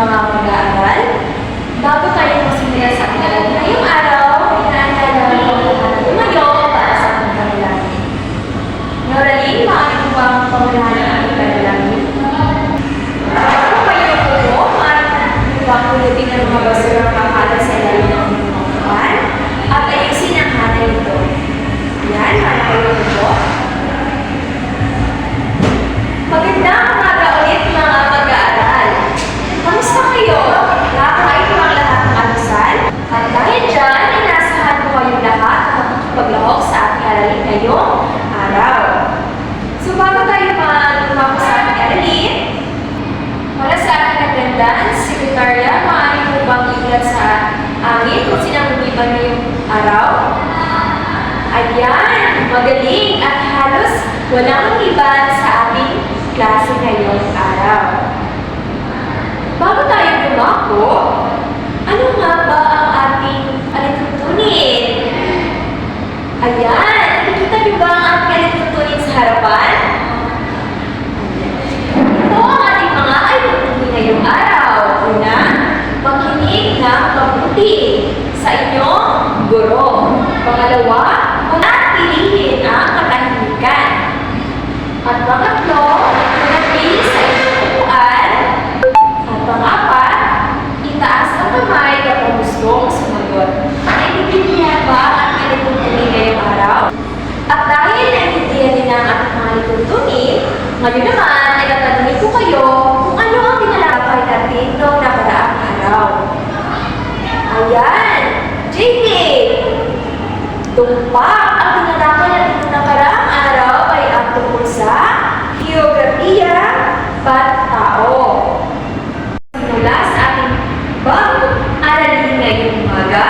mga mag-aaral. Bago tayo masimula sa ating araw ngayong araw, inaalala ko ang tumayo para sa ating panalangin. Noraline, maaari mo ba ang pamulahan ng ating panalangin? Kung kayo po, maaari mo ba kulutin ang mga basura kakalat sa ilalim ng inyong mga upuan at ayusin ang hanay ito. Yan, maaari kayo po. Magandang umaga ulit mga mag-aaral. Kamusta kayo? Nakakain mo ang lahat ng almusal? At dahil dyan, inasahan ko kayong lahat na magpaglahok sa ating aralin ngayong araw. So bago tayo magpapasok sa ating aralin, para sa ating attendance, sekretarya, maaari mo bang iulat sa amin kung sinang lumiban ngayong araw? Ayan, magaling at halos walang lumiban sa ating klase ngayong araw. Bago tayo dumako, ano nga ba ang ating alituntunin? Ayan, nakikita niyo ba ang ating alituntunin sa harapan? Ito ang ating mga alituntunin ngayong araw. Una, makinig ng mabuti sa inyong guro. Pangalawa, pilihin ang katahimikan. At pangatlo, manatili sa inyong upuan. At pangapat, itaas ang kamay kapag gustong sumagot. Naintindihan ba ang alituntunin ngayong araw? At dahil naintindihan din ang ating mga alituntunin, ngayon naman ay tatanungin ko kayo kung ano ang tinalakay natin noong nakaraang araw. Ayan! JK! Tumpak ang tinalakay natin noong nakaraang araw ay ang tungkol sa geografiya pantao. Mula sa ating bagong aralin ngayong umaga,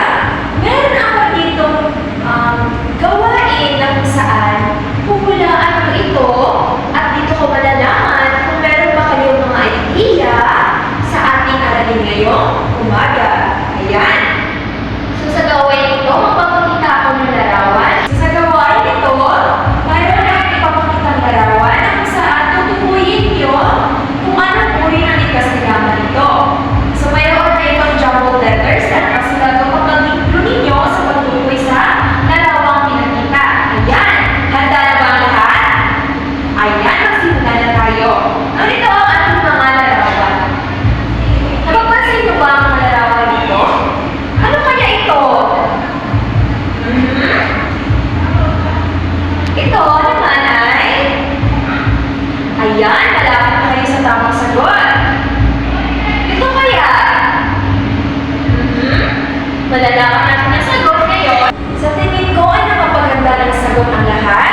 meron ako ditong gawain na kung saan pupulaan mo ito at dito ko malalaman kung meron ba kayong mga idea sa ating aralin ngayong umaga. Ayan. So sa gawain ito, magpapakita ako ng larawan. So sa gawain ito, mayroon akong ipapakitang larawan na kung saan tutukuyin nyo kung anong uri ng likas na yaman ito. So mayroon na ibang jumbled letters na nakasulat kapag nag-include ninyo sa pagtukoy sa larawang pinakita. Ayan. Handa na ba ang lahat? Ayan. Magsimula na tayo. Nandito ang ating mga larawan. Napapansin nyo ba ang mga larawan dito? Ano kaya ito? Ito naman ay... Ayan, malapit na kayo sa tamang sagot. Ito kaya? Malalaman natin ang sagot ngayon. Sa tingin ko ay napapaganda ng sagot ang lahat.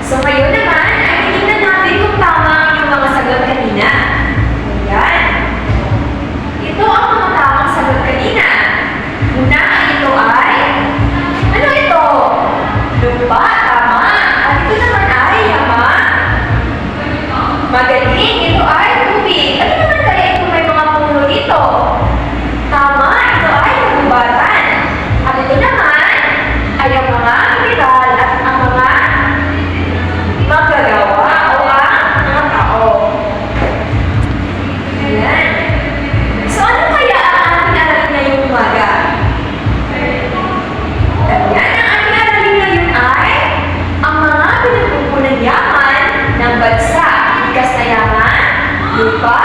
So ngayon naman ay tingnan natin kung tama yung mga sagot kanina. Ayan. Ito ang mga tamang sagot kanina. Una, ito ay... Ano ito? Lupa, tama. At ito naman ay yama. Magaling, ito ay tubig. Ano naman kaya ito may mga puno dito? Tama, ito ay kagubatan. At ito naman ay ang mga mineral at ang mga maggagawa o ang mga tao. Ayan. So ano kaya ang ating aralin ngayong umaga? Ayan, ang ating aralin ngayon ay ang mga pinagkukunan yaman ng bansa. Likas na yaman, lupa,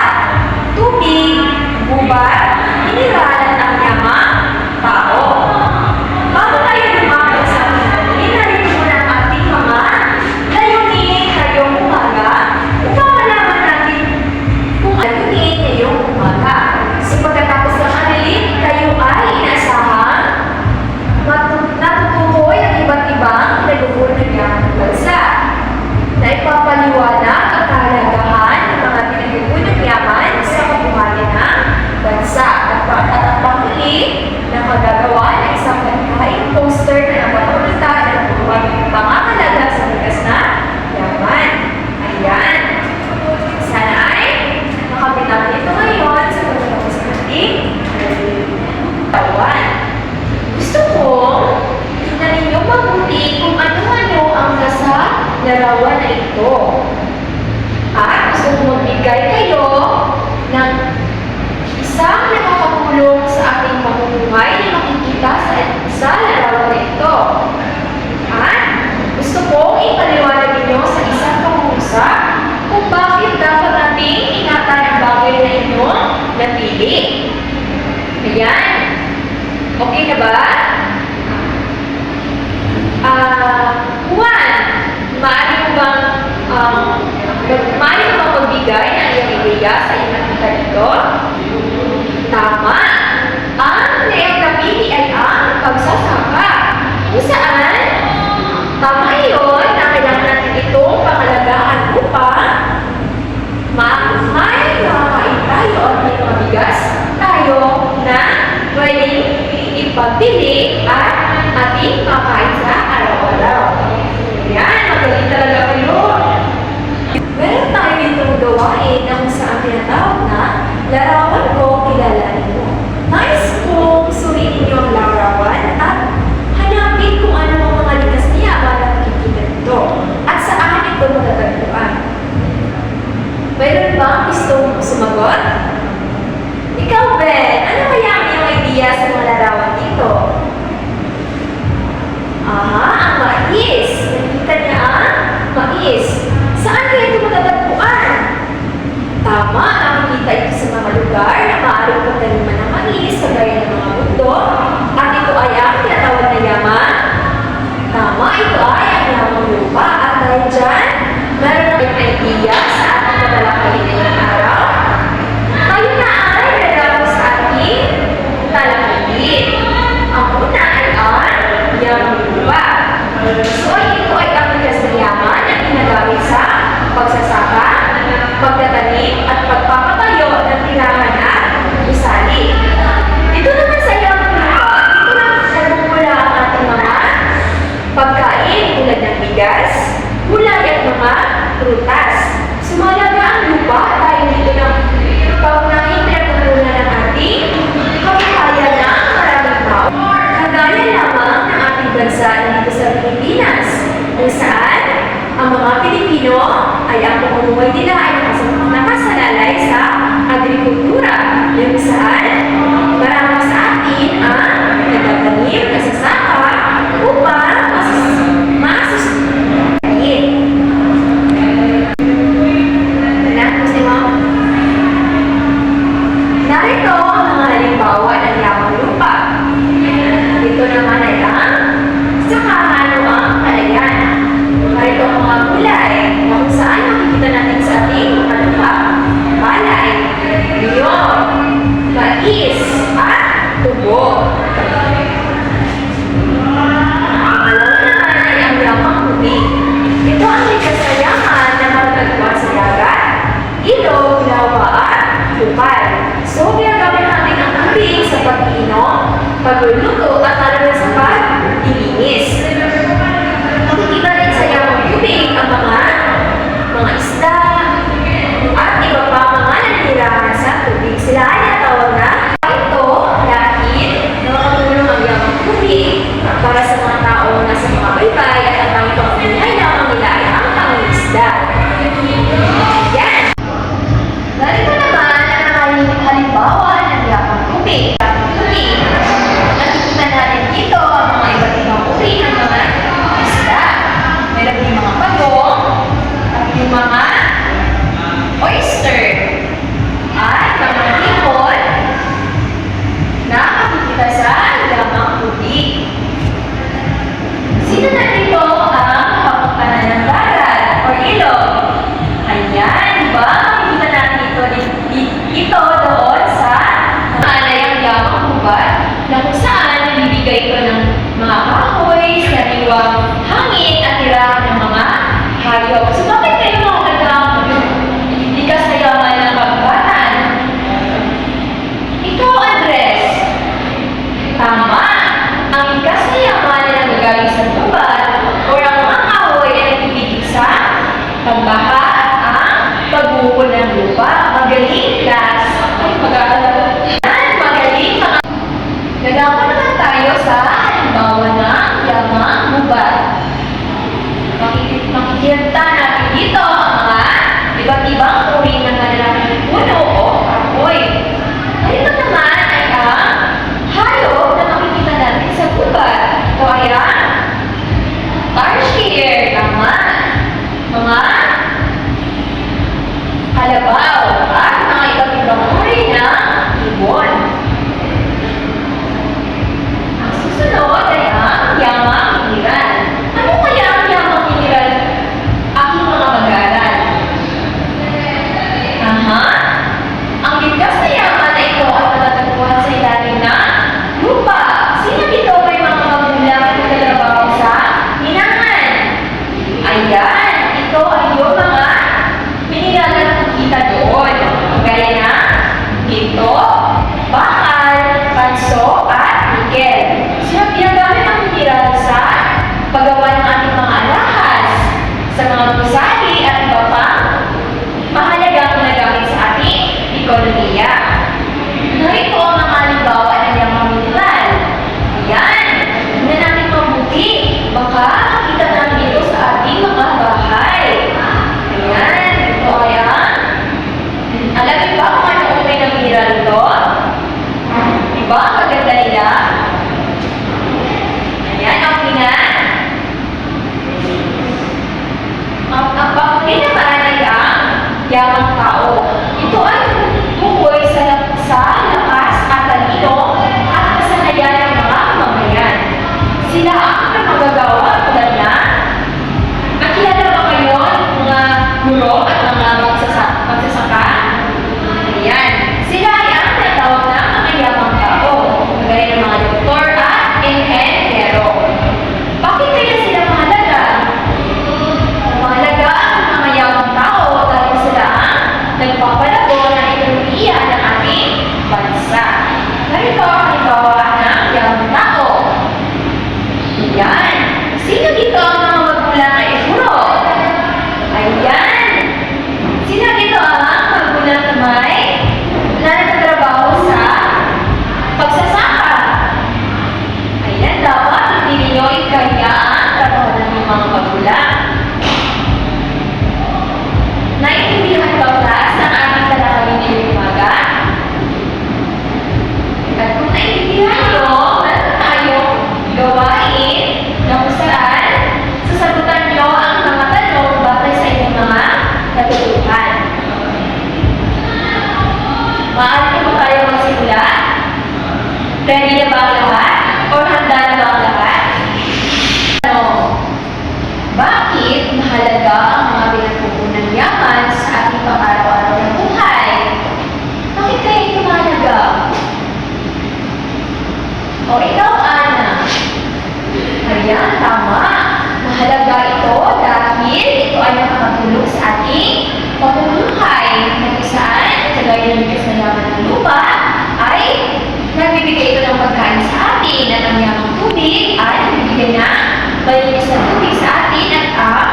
tubig, gubat, mineral at ang yamang tao. Bago tayo lumako sa ating aralin, narito muna ang ating mga layunin ngayong umaga upang malaman natin kung layunin ngayong umaga. So pagkatapos ng aralin, kayo ay inaasahang natutukoy ang iba't ibang pinagkukunan yaman ng bansa na ipapaliwanag ang kahalagahan ng mga pinagkukunan yaman sa kabuhayan ng bansa. ating makita dito? Tama! Ang layang napili ay ang pagsasaka. Kung saan, tama iyon na kailangan natin itong pangalagaan upang may makakain tayo at may mabigas tayo na pwedeng ipagpili at ating makain sa araw-araw. Yan, magaling talaga kayo. Meron tayo itong gawain na kung saan tinatawag na larawan ko, kilalanin mo. Nais kong suriin niyo ang larawan at hanapin kung ano ang mga likas niya para makikita nito at saan ito matatagpuan. Mayroon ba ang gustong sumagot? Ikaw, Ben, ano kaya ang iyong idea sa mga larawan dito? Aha, ang mais. Nakita niya ang mais. Saan kaya ito matatagpuan? Tama, nakikita ito sa mga lugar na maaaring pagtaniman ng mais, kagaya ng mga bundok. At ito ay ang tinatawag na yaman. Tama, ito ay ang yamang lupa. At dahil dyan, meron na kayong idea sa ating tatalakayin ngayong araw. Tayo na ay lalaro sa ating talakayin. Ang una ay ang yamang lupa. So, ito ay ang likas na yaman na ginagamit sa pagsasaka, pagtatanim, at pagpapatayo ng tirahan at gusali. Ito naman sa yamang lupa, ito na nagmumula ang ating mga pagkain tulad ng bigas, gulay at mga prutas. Sumalaga ang lupa dahil dito ng paunahin pinagkukunan ng ating kabuhayan ng maraming tao. Kagaya lamang ng ating bansa dito sa Pilipinas, kung saan ang mga Pilipino ay ang pamumuhay nila ay nakasalalay sa agrikultura, kung saan marami sa atin ang nagtatanim, nagsasaka upang masustahin. Narito ang mga halimbawa ng yamang lupa. Ito naman ay ang sakahan o ang palayan. Narito ang mga gulay na kung saan makikita natin sa ating area. Narito ang mga halimbawa ng yamang mineral. Ayan, tingnan natin mabuti. Baka makita namin ito sa ating mga bahay. Ayan, ito ay alam niyo ba kung ano uri ng mineral ito? Diba? Ang maganda nila. Ayan, okay na. Ang panguli naman ay ang yamang tao. Ito ay tungkol sa lakas at talino at kasanayan ng mga mamamayan. Sila ang magagawa tulad na nakilala ba kayo ng mga guro at mga magsasaka? Ayan. Sila ay ang tinatawag na mga yamang tao, gaya ng mga doktor at enhenero. Bakit kaya sila mahalaga? Mahalaga ang mga yamang tao dahil sila ang nagpapalago ng ekonomiya ng ating bansa. Narito ang halimbawa ng yamang tao. Ayan. Sino dito ang mga magulang ay guro? Ayan. Sino dito ang magulang na may nagtatrabaho sa pagsasaka? Ayan, dapat hindi ninyo ikaya ang trabaho ng inyong mga magulang. Naiintindihan ba class ang ating talakayin ngayong umaga? At kung naiintindihan nyo, meron tayong gawain na kung saan sasagutan nyo ang mga tanong batay sa inyong mga natutuhan. Maaari na ba tayo magsimula? Ready na ba ang lahat? O handa na ba ang lahat? Ano? Bakit mahalaga ang mga pinagkukunan yaman sa ating pang-araw-araw na buhay? Bakit kaya ito mahalaga? O ikaw, Ana? Ayan, tama. Mahalaga ito dahil ito ay nakakatulong sa ating pamumuhay na kung saan, kagaya ng bigas na yaman ng lupa, ay nagbibigay ito ng pagkain sa atin at ang yamang tubig ay nagbibigay na malinis na tubig sa atin at ang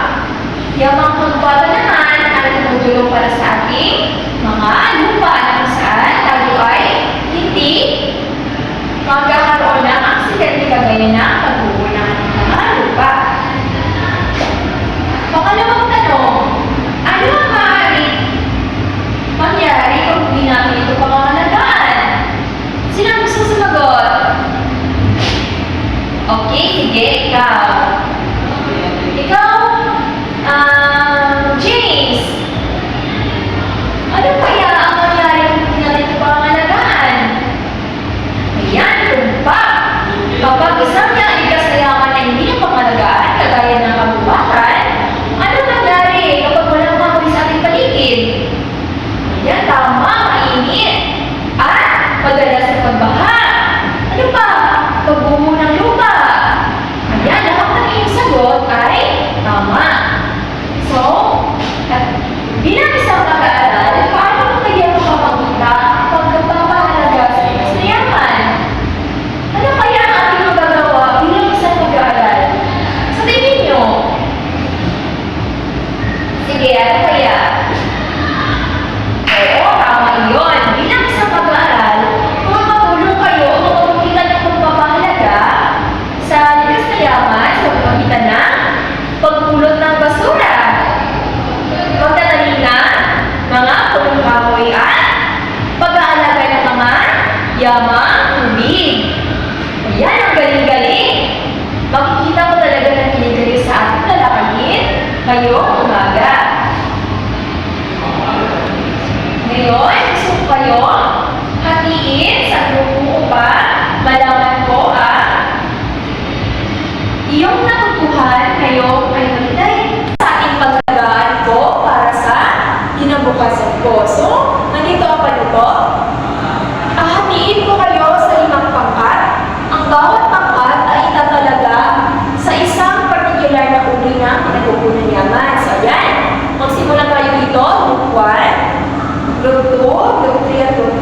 yamang pagbato naman ay tumutulong para sa ating mga lupa na kung saan tayo ay hindi magkakaroon ng aksidente kagaya ng pagbubuo ng ating mga lupa. Pangalawang tanong, ano ang maaaring mangyari kung hindi natin ito pangangalagaan? Sino ang gusto sumagot? Okay, sige, ikaw. Ikaw, James. Ano kaya ang mangyari kung hindi natin ito pangangalagaan? Ayan, tumpa. Kapag isang naigas na yaman ay hindi na pangalagaan, kagaya ng kabuwatan, ano nangyari kapag walang kahoy sa ating paligid? Ayan, tama, mainit. At madalas sa pagbaha. Ano pa? Pagbumo ng lupa. Ayan, lahat ng iyong sagot ay tama. So, bilang isang mag-aaral, paano mo kaya makapagkita pag nagpapahalaga sa iyong yaman? Ano kaya ang ating magagawa bilang isang mag-aaral? Sa tingin nyo? Sige, ano kaya? Oo, tama yun. Bilang isang mag-aaral, makakatulong kayo o makakita ng pagpapahalaga sa likas na yaman sa pagpagitan ng pagpulot ng basura, pagtatanim ng mga punong kahoy at pag-aalaga ng mga yamang tubig. Ayan, ang galing-galing. Makikita ko talaga ng kinigaling sa ating lalakayin ngayong umaga. Ngayon, gusto ko kayo hatiin sa grupo upang malaman ko ang iyong natutuhan ngayong ay sa ating paglagaan ko para sa kinabukasan ko. So, nandito ang panuto. Hatiin ko kayo sa 5 pangkat. Ang bawat pangkat ay itatalaga sa isang particular na uri ng pinagkukunan yaman. So, ayan. Magsimula tayo dito. Group 1, Group 2, Group 3 at Group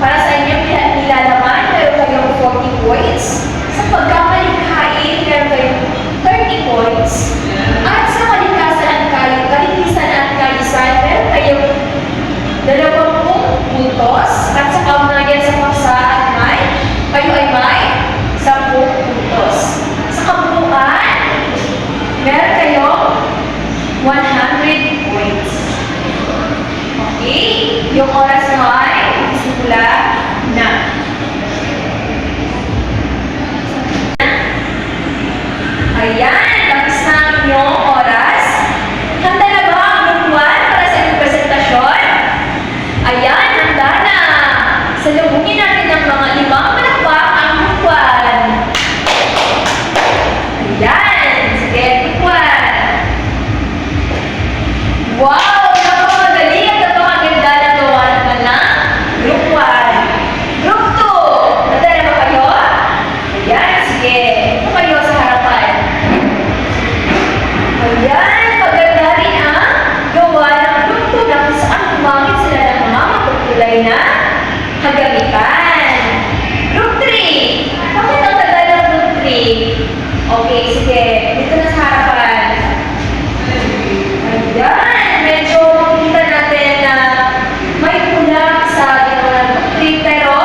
Para sa inyong nilalaman, meron kayong 40 points. Sa pagkamalikhain, meron kayong 30 points. At sa kalinisan at kaisan, meron kayong 20 puntos. At sa kaugnayan sa paksa at kayo ay may 10 puntos. Sa kabuuan, meron kayong 100 points. Okay? Yung oras mo ay simula na. Ayan, tapos na ang inyong oras. Handa na ba ang group 1 para sa inyong presentasyon? Ayan, handa na. Salubungin natin ng mga 5 palakpak ang group 1. Ayan, sige, group 1. Wow! Napakagaling at napakaganda na gawa naman ng group 1. Group 2, handa na ba kayo? Ayan, sige. Ito kayo sa harapan. Ayan, maganda rin ang gawa ng group 2 na kung saan gumamit sila ng mga mapagkulay na kagamitan. Group 3. Bakit ang tagal ng group 3? Okay, sige. Dito na sa harapan. Ayan, medyo makikita natin na may kulang sa ginawa ng group 3 pero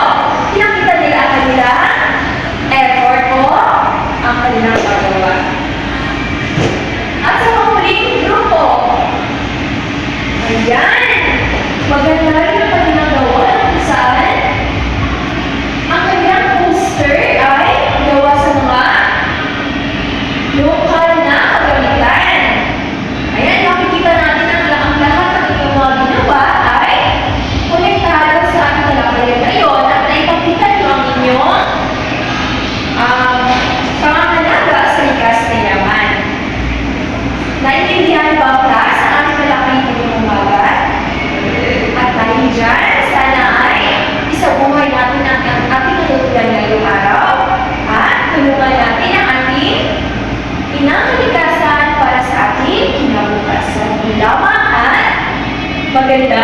pinakita nila ang kanilang effort o ang kanilang paggawa. At sa panghuling grupo, ayan, maganda rin ang kanilang gawa kung saan ang kanilang poster ay gawa sa mga lokal na kagamitan. Ayan, makikita natin ang lahat ng inyong mga ginawa ay konektado sa ating talakayan ngayon at naipakita nyo ang inyong pangangalaga sa likas na yaman. Naintindihan ba ang class ang ating talakayan ngayong umaga? At dahil dyan, sana ay isabuhay natin ang ating natutunan ngayong araw at tulungan natin ang ating inakalikasan para sa ating kinabukasan. Lamang at maganda